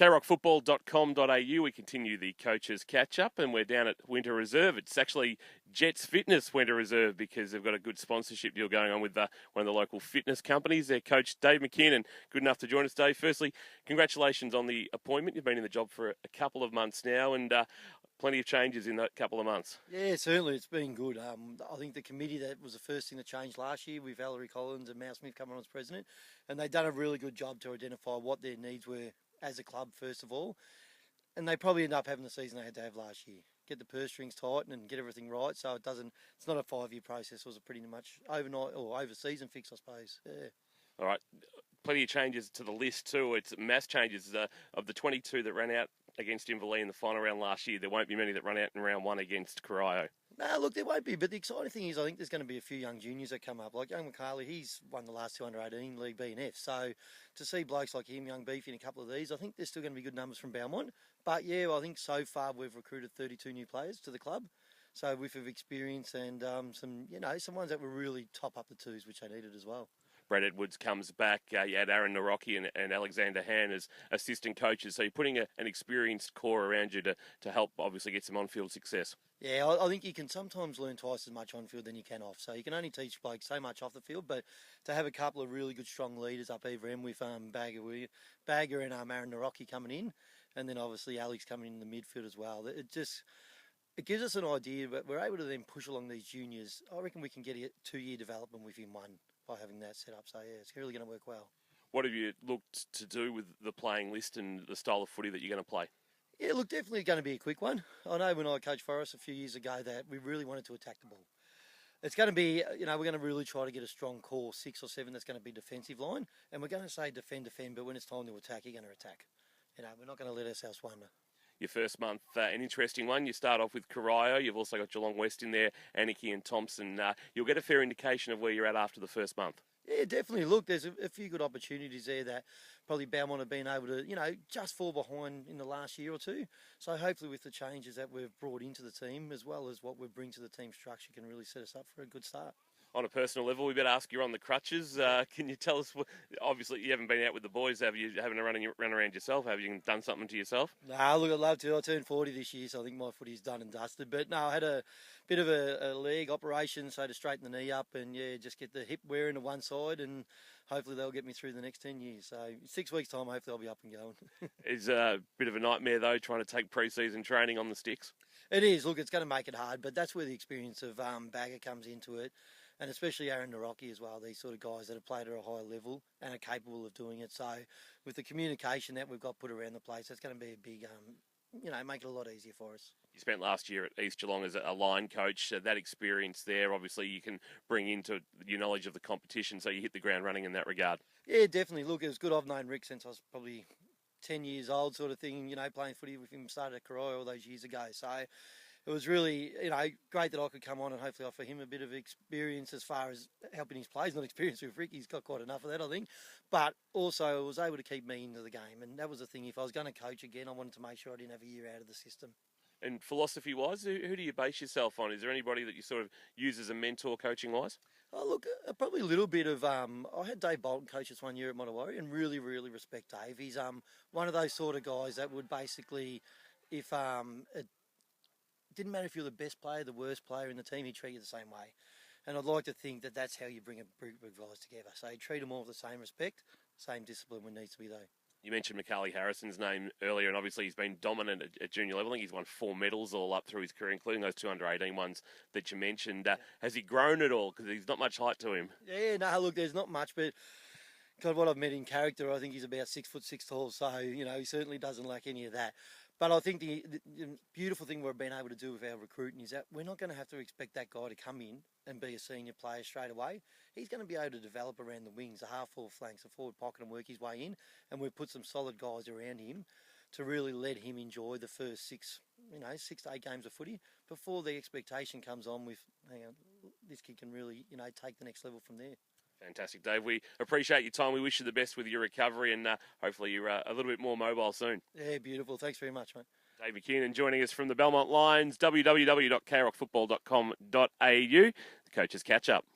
krockfootball.com.au, we continue the coaches catch-up, and we're down at Winter Reserve. It's actually Jets Fitness Winter Reserve because they've got a good sponsorship deal going on with one of the local fitness companies. Their coach, Dave McKiernan, good enough to join us, Dave. Firstly, congratulations on the appointment. You've been in the job for a couple of months now, and plenty of changes in that couple of months. Yeah, certainly. It's been good. I think the committee, that was the first thing that changed last year with Valerie Collins and Mal Smith coming on as president, and they've done a really good job to identify what their needs were as a club, first of all. And they probably end up having the season they had to have last year. Get the purse strings tight and get everything right, so it's not a 5-year process. It was a pretty much overnight or over-season fix, I suppose. Yeah. All right. Plenty of changes to the list too. It's mass changes. Of the 22 that ran out against Inverleigh in the final round last year, there won't be many that run out in round one against Corio. No, look, there won't be. But the exciting thing is I think there's going to be a few young juniors that come up. Like young McCauley, he's won the last 2 under-18 League B and F. So to see blokes like him, young Beefy, in a couple of these, I think there's still going to be good numbers from Belmont. But yeah, I think so far we've recruited 32 new players to the club. So with experience and some ones that will really top up the twos, which they needed as well. Brad Edwards comes back. You had Aaron Narocki and Alexander Han as assistant coaches. So you're putting an experienced core around you to help, obviously, get some on-field success. Yeah, I think you can sometimes learn twice as much on-field than you can off. So you can only teach blokes so much off the field, but to have a couple of really good, strong leaders up either end with Bagger and Aaron Narocki coming in, and then obviously Alex coming in the midfield as well, it gives us an idea, but we're able to then push along these juniors. I reckon we can get a 2-year development within one by having that set up. So yeah, it's really going to work well. What have you looked to do with the playing list and the style of footy that you're going to play? Yeah, look, definitely going to be a quick one. I know when I coached Forest a few years ago that we really wanted to attack the ball. It's going to be, we're going to really try to get a strong core 6 or 7 that's going to be defensive line. And we're going to say defend, but when it's time to attack, you're going to attack. We're not going to let ourselves wonder. Your first month, an interesting one. You start off with Corio. You've also got Geelong West in there, Anarchy and Thompson. You'll get a fair indication of where you're at after the first month. Yeah, definitely. Look, there's a few good opportunities there that probably Belmont have been able to, just fall behind in the last year or two. So hopefully with the changes that we've brought into the team, as well as what we bring to the team structure, can really set us up for a good start. On a personal level, we better ask you on the crutches. Can you tell us, obviously you haven't been out with the boys, have you? Having to run around yourself? Have you done something to yourself? No, look, I'd love to. I turned 40 this year, so I think my footy's done and dusted. But no, I had a bit of a leg operation, so to straighten the knee up and, just get the hip wearing to one side, and hopefully they'll get me through the next 10 years. So 6 weeks' time, hopefully I'll be up and going. It's a bit of a nightmare, though, trying to take pre-season training on the sticks. It is. Look, it's going to make it hard, but that's where the experience of Bagger comes into it. And especially Aaron Narocki as well, these sort of guys that have played at a high level and are capable of doing it. So with the communication that we've got put around the place, that's going to be a big, make it a lot easier for us. You spent last year at East Geelong as a line coach. That experience there, obviously, you can bring into your knowledge of the competition, so you hit the ground running in that regard. Yeah, definitely. Look, it was good. I've known Rick since I was probably 10 years old sort of thing, playing footy with him, started at Corio all those years ago. So it was really, great that I could come on and hopefully offer him a bit of experience as far as helping his plays. Not experience with Rick, he's got quite enough of that, I think. But also, I was able to keep me into the game. And that was the thing. If I was going to coach again, I wanted to make sure I didn't have a year out of the system. And philosophy-wise, who do you base yourself on? Is there anybody that you sort of use as a mentor coaching-wise? Oh, look, probably a little bit of... I had Dave Bolton coach us 1 year at Monterey and really, really respect Dave. He's one of those sort of guys that would basically, if... it didn't matter if you're the best player, the worst player in the team, he'd treat you the same way. And I'd like to think that that's how you bring a group of guys together. So you treat them all with the same respect, same discipline when needs to be though. You mentioned McCauley Harrison's name earlier, and obviously he's been dominant at junior level. I think he's won 4 medals all up through his career, including those 2 under-18 ones that you mentioned. Has he grown at all? Because there's not much height to him. Yeah, no, look, there's not much, but God, what I've met in character, I think he's about 6'6" tall. So, he certainly doesn't lack any of that. But I think the beautiful thing we've been able to do with our recruiting is that we're not going to have to expect that guy to come in and be a senior player straight away. He's going to be able to develop around the wings, the half-forward flanks, the forward pocket and work his way in. And we've put some solid guys around him to really let him enjoy the first 6 to 8 games of footy before the expectation comes on with, this kid can really, take the next level from there. Fantastic, Dave. We appreciate your time. We wish you the best with your recovery, and hopefully you're a little bit more mobile soon. Yeah, beautiful. Thanks very much, mate. Dave McKiernan joining us from the Belmont Lions, www.krockfootball.com.au. The Coaches Catch Up.